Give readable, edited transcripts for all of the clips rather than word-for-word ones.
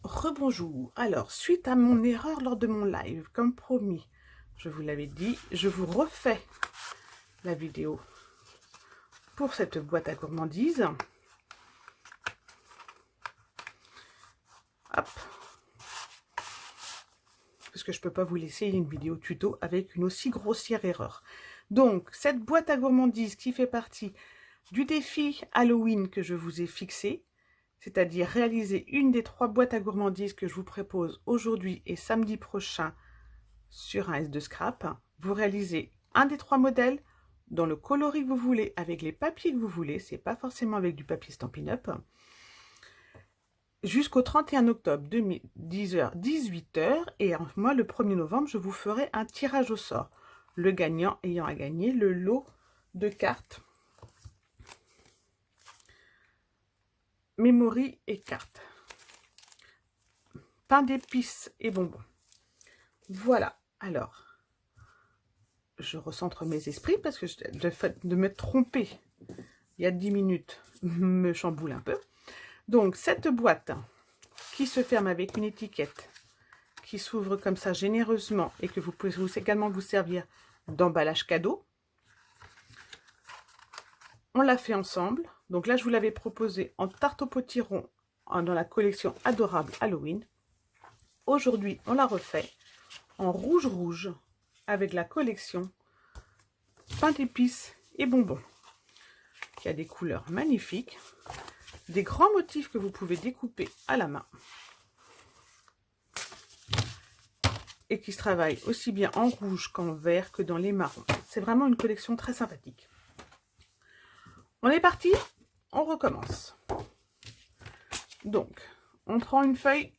Rebonjour. Alors, suite à mon erreur lors de mon live, comme promis, je vous l'avais dit, je vous refais la vidéo pour cette boîte à gourmandises. Hop. Parce que je ne peux pas vous laisser une vidéo tuto avec une aussi grossière erreur. Donc, cette boîte à gourmandises qui fait partie du défi Halloween que je vous ai fixé, c'est-à-dire réaliser une des 3 boîtes à gourmandises que je vous propose aujourd'hui et samedi prochain sur un S2 Scrap. Vous réalisez un des 3 modèles dans le coloris que vous voulez, avec les papiers que vous voulez, c'est pas forcément avec du papier Stampin' Up, jusqu'au 31 octobre 10h, 18h, et moi le 1er novembre, je vous ferai un tirage au sort, le gagnant ayant à gagner le lot de cartes Memory et cartes, pain d'épices et bonbons. Voilà, alors je recentre mes esprits parce que le fait de me tromper il y a 10 minutes me chamboule un peu. Donc cette boîte qui se ferme avec une étiquette qui s'ouvre comme ça généreusement et que vous pouvez également vous servir d'emballage cadeau. On l'a fait ensemble. Donc là je vous l'avais proposé en tarte au potiron dans la collection Adorable Halloween. Aujourd'hui on la refait en rouge avec la collection pain d'épices et bonbons, qui a des couleurs magnifiques, des grands motifs que vous pouvez découper à la main et qui se travaille aussi bien en rouge qu'en vert que dans les marrons. C'est vraiment une collection très sympathique. On est parti, on recommence. Donc, on prend une feuille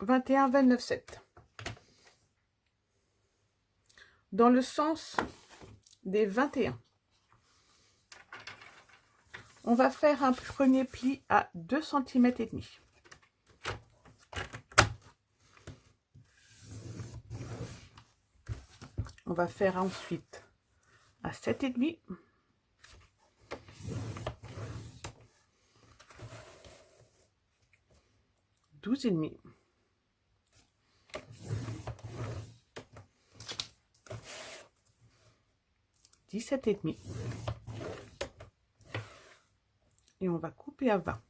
21-29-7. Dans le sens des 21. On va faire un premier pli à 2,5 cm. On va faire ensuite à 7,5. 12,5. 17,5. Et on va couper à 20.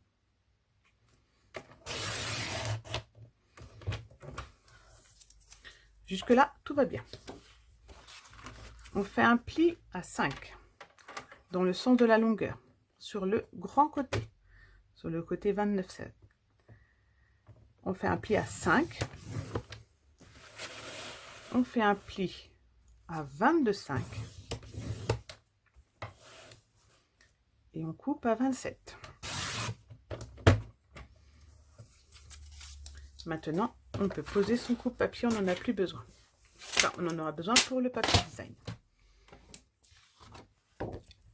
Jusque là, tout va bien. On fait un pli à 5 dans le sens de la longueur, sur le grand côté, sur le côté 29,7. On fait un pli à 5. On fait un pli à 22,5. Et on coupe à 27. Maintenant, on peut poser son coupe-papier, on n'en a plus besoin. Enfin, on en aura besoin pour le papier design.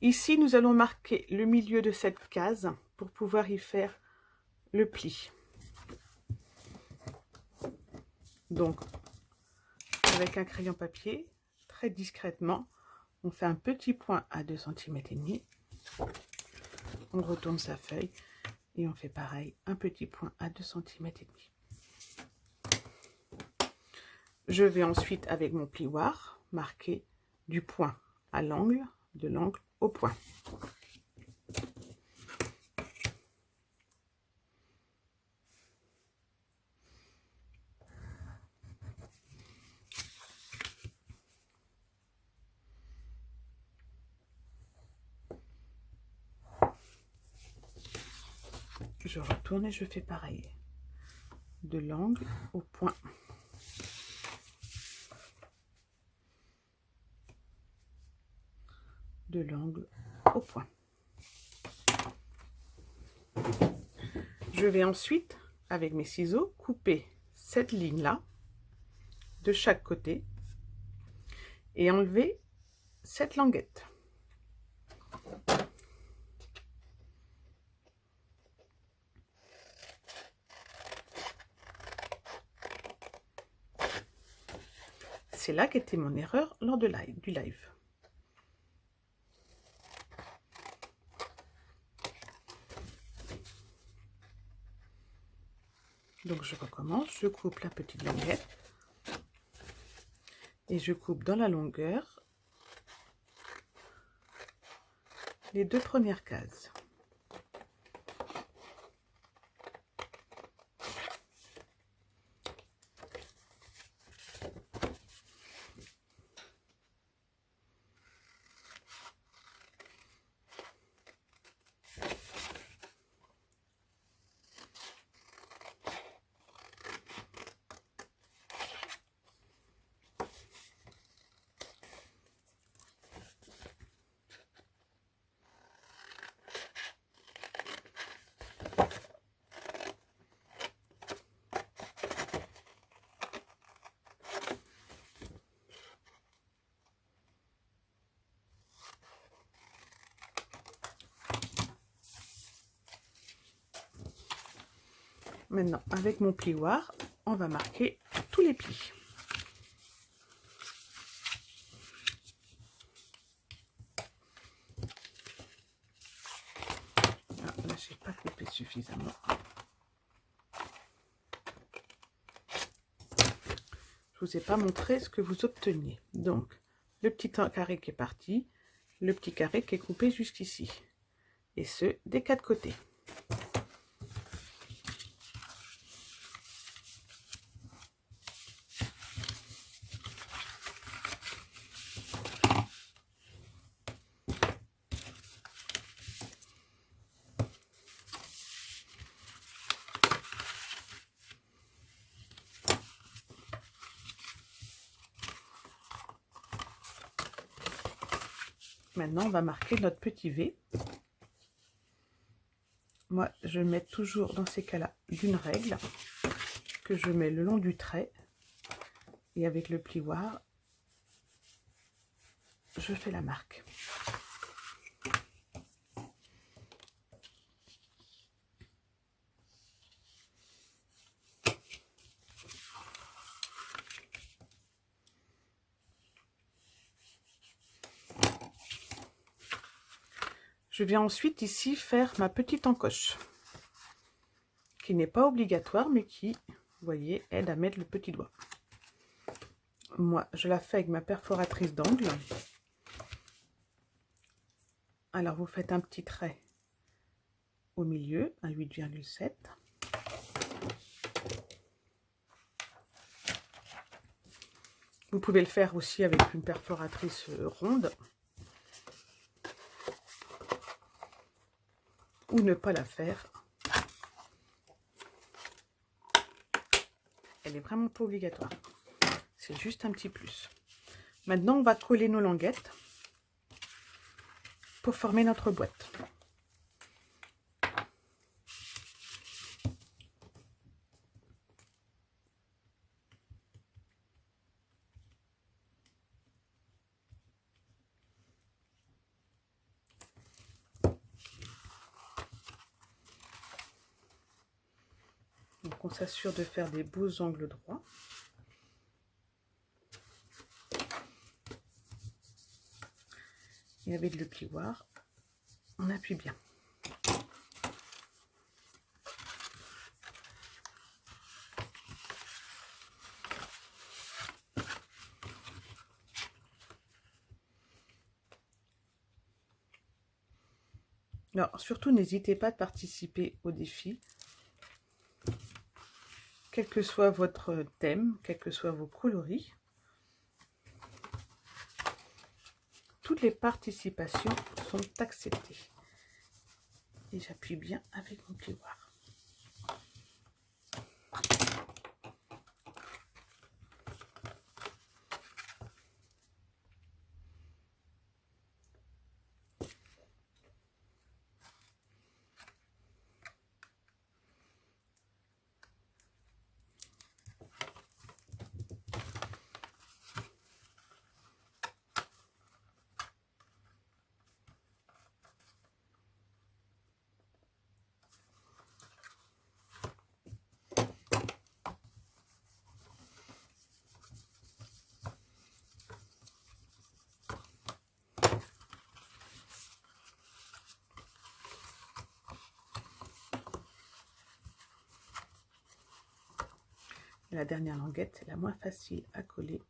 Ici, nous allons marquer le milieu de cette case pour pouvoir y faire le pli. Donc, avec un crayon papier, très discrètement, on fait un petit point à 2,5 cm. On retourne sa feuille et on fait pareil, un petit point à 2,5 cm. Je vais ensuite, avec mon plioir, marquer du point à l'angle, de l'angle au point. Je retourne et je fais pareil, de l'angle au point. De l'angle au point. Je vais ensuite, avec mes ciseaux, couper cette ligne-là de chaque côté et enlever cette languette. C'est là qu'était mon erreur lors du live. Donc je recommence, je coupe la petite languette et je coupe dans la longueur les 2 premières cases. Maintenant, avec mon plioir, on va marquer tous les plis. Ah, là, je n'ai pas coupé suffisamment. Je vous ai pas montré ce que vous obteniez. Donc, le petit carré qui est parti, le petit carré qui est coupé jusqu'ici. Et ce, des 4 côtés. Maintenant, on va marquer notre petit V. Moi, je mets toujours dans ces cas-là d'une règle que je mets le long du trait. Et avec le plioir, je fais la marque. Je viens ensuite ici faire ma petite encoche, qui n'est pas obligatoire, mais qui, vous voyez, aide à mettre le petit doigt. Moi, je la fais avec ma perforatrice d'angle. Alors, vous faites un petit trait au milieu, un 8,7. Vous pouvez le faire aussi avec une perforatrice ronde. Ou ne pas la faire. Elle est vraiment pas obligatoire. C'est juste un petit plus. Maintenant, on va coller nos languettes pour former notre boîte. Donc, on s'assure de faire des beaux angles droits. Et avec le plioir, on appuie bien. Alors, surtout, n'hésitez pas à participer au défi. Quel que soit votre thème, quels que soient vos coloris. Toutes les participations sont acceptées. Et j'appuie bien avec mon plioir. Et la dernière languette, c'est la moins facile à coller.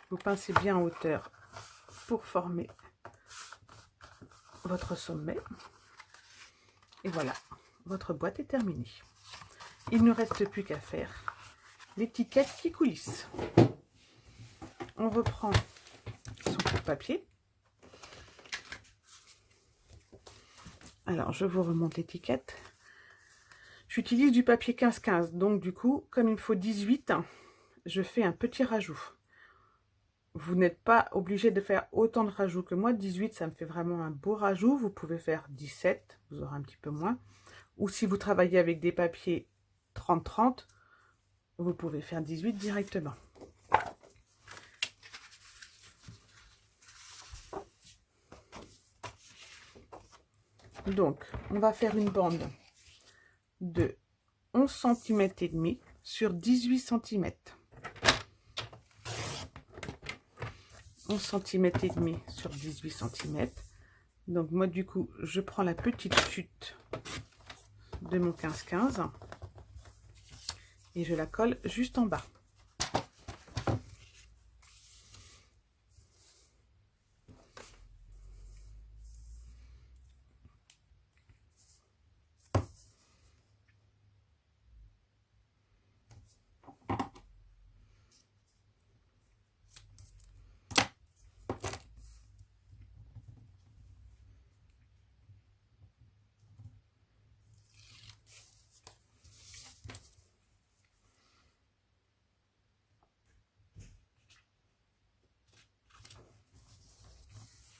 Vous pincez bien en hauteur pour former votre sommet. Et voilà, votre boîte est terminée. Il ne reste plus qu'à faire l'étiquette qui coulisse. On reprend son papier. Alors, je vous remonte l'étiquette. J'utilise du papier 15-15, donc du coup, comme il me faut 18, je fais un petit rajout. Vous n'êtes pas obligé de faire autant de rajouts que moi. 18, ça me fait vraiment un beau rajout. Vous pouvez faire 17, vous aurez un petit peu moins. Ou si vous travaillez avec des papiers 30-30, vous pouvez faire 18 directement. Donc, on va faire une bande de 11 cm et demi sur 18 cm. 11 cm et demi sur 18 cm. Donc moi du coup, je prends la petite chute de mon 15-15 et je la colle juste en bas.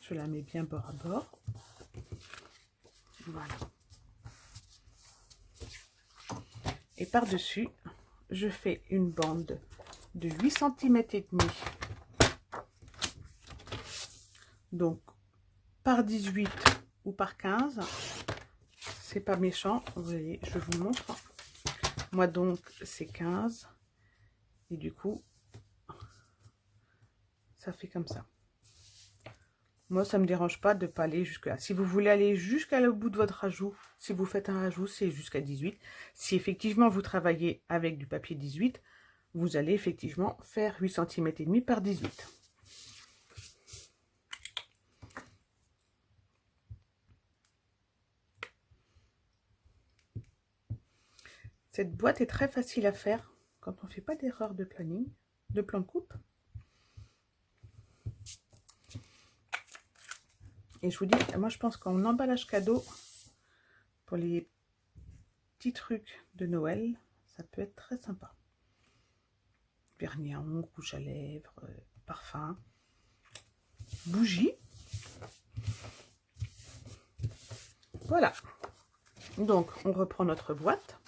Je la mets bien bord à bord. Voilà. Et par-dessus, je fais une bande de 8 cm et demi. Donc, par 18 ou par 15. C'est pas méchant. Vous voyez, je vous montre. Moi, donc, c'est 15. Et du coup, ça fait comme ça. Moi, ça ne me dérange pas de ne pas aller jusque là. Si vous voulez aller jusqu'à le bout de votre rajout, si vous faites un rajout, c'est jusqu'à 18. Si effectivement vous travaillez avec du papier 18, vous allez effectivement faire 8 cm et demi par 18. Cette boîte est très facile à faire quand on ne fait pas d'erreur de planning, de plan de coupe. Et je vous dis, moi je pense qu'en emballage cadeau, pour les petits trucs de Noël, ça peut être très sympa. Vernis à ongles, rouge à lèvres, parfum, bougies. Voilà. Donc on reprend notre boîte.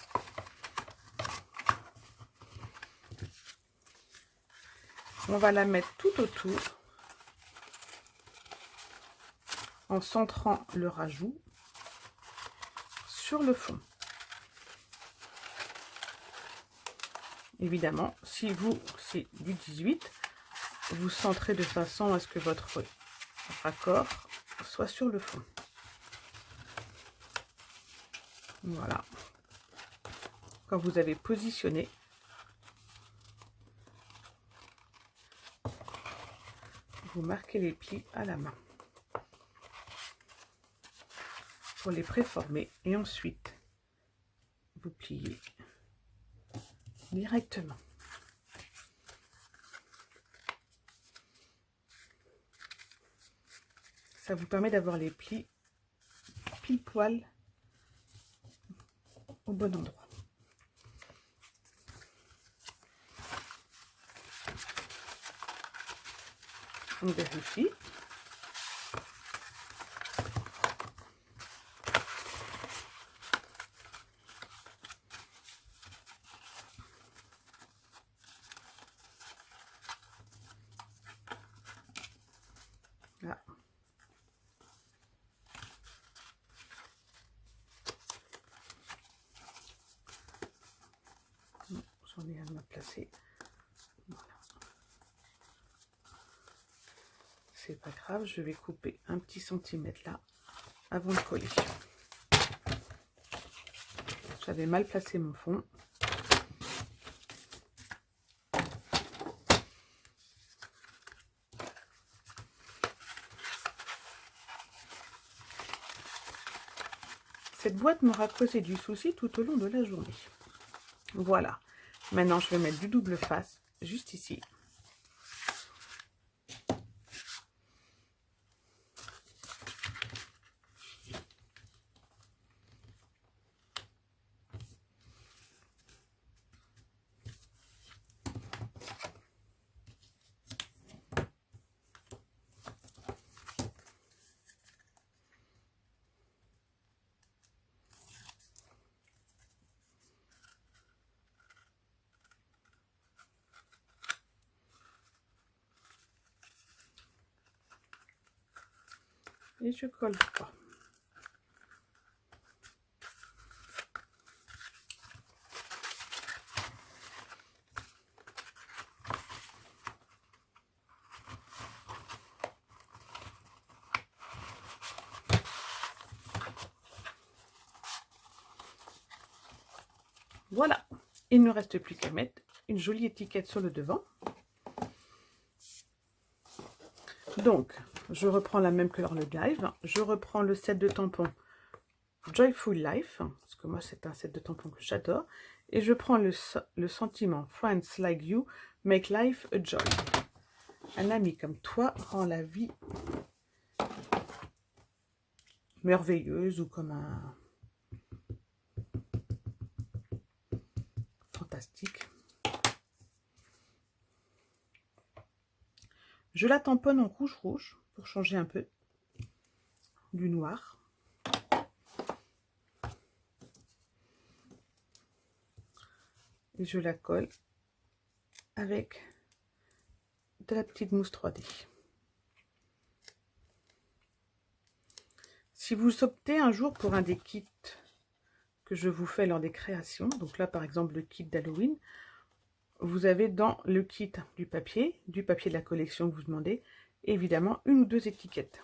On va la mettre tout autour en centrant le rajout sur le fond. Évidemment, si c'est du 18, vous centrez de façon à ce que votre raccord soit sur le fond. Voilà. Quand vous avez positionné, vous marquez les plis à la main pour les préformer et ensuite vous pliez directement. Ça vous permet d'avoir les plis pile poil au bon endroit. On vérifie. Là. J'en ai un à placer. Voilà. C'est pas grave, je vais couper un petit centimètre là avant de coller. J'avais mal placé mon fond. Cette boîte m'aura causé du souci tout au long de la journée. Voilà. Maintenant, je vais mettre du double face juste ici. Et je colle pas. Voilà, il ne reste plus qu'à mettre une jolie étiquette sur le devant. Donc, je reprends la même couleur le live. Je reprends le set de tampons Joyful Life, parce que moi c'est un set de tampons que j'adore. Et je prends le sentiment Friends Like You Make Life a Joy. Un ami comme toi rend la vie merveilleuse ou comme un... fantastique. Je la tamponne en rouge pour changer un peu du noir. Et je la colle avec de la petite mousse 3D. Si vous optez un jour pour un des kits que je vous fais lors des créations, donc là par exemple le kit d'Halloween, vous avez dans le kit du papier de la collection que vous demandez, et évidemment une ou deux étiquettes.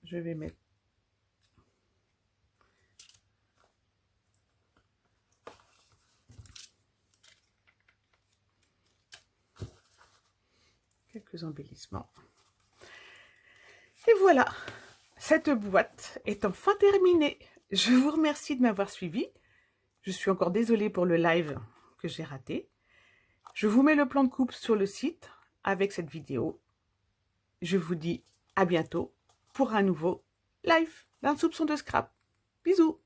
Je vais mettre quelques embellissements. Et voilà, cette boîte est enfin terminée. Je vous remercie de m'avoir suivi. Je suis encore désolée pour le live que j'ai raté. Je vous mets le plan de coupe sur le site avec cette vidéo. Je vous dis à bientôt pour un nouveau live d'un soupçon de scrap. Bisous!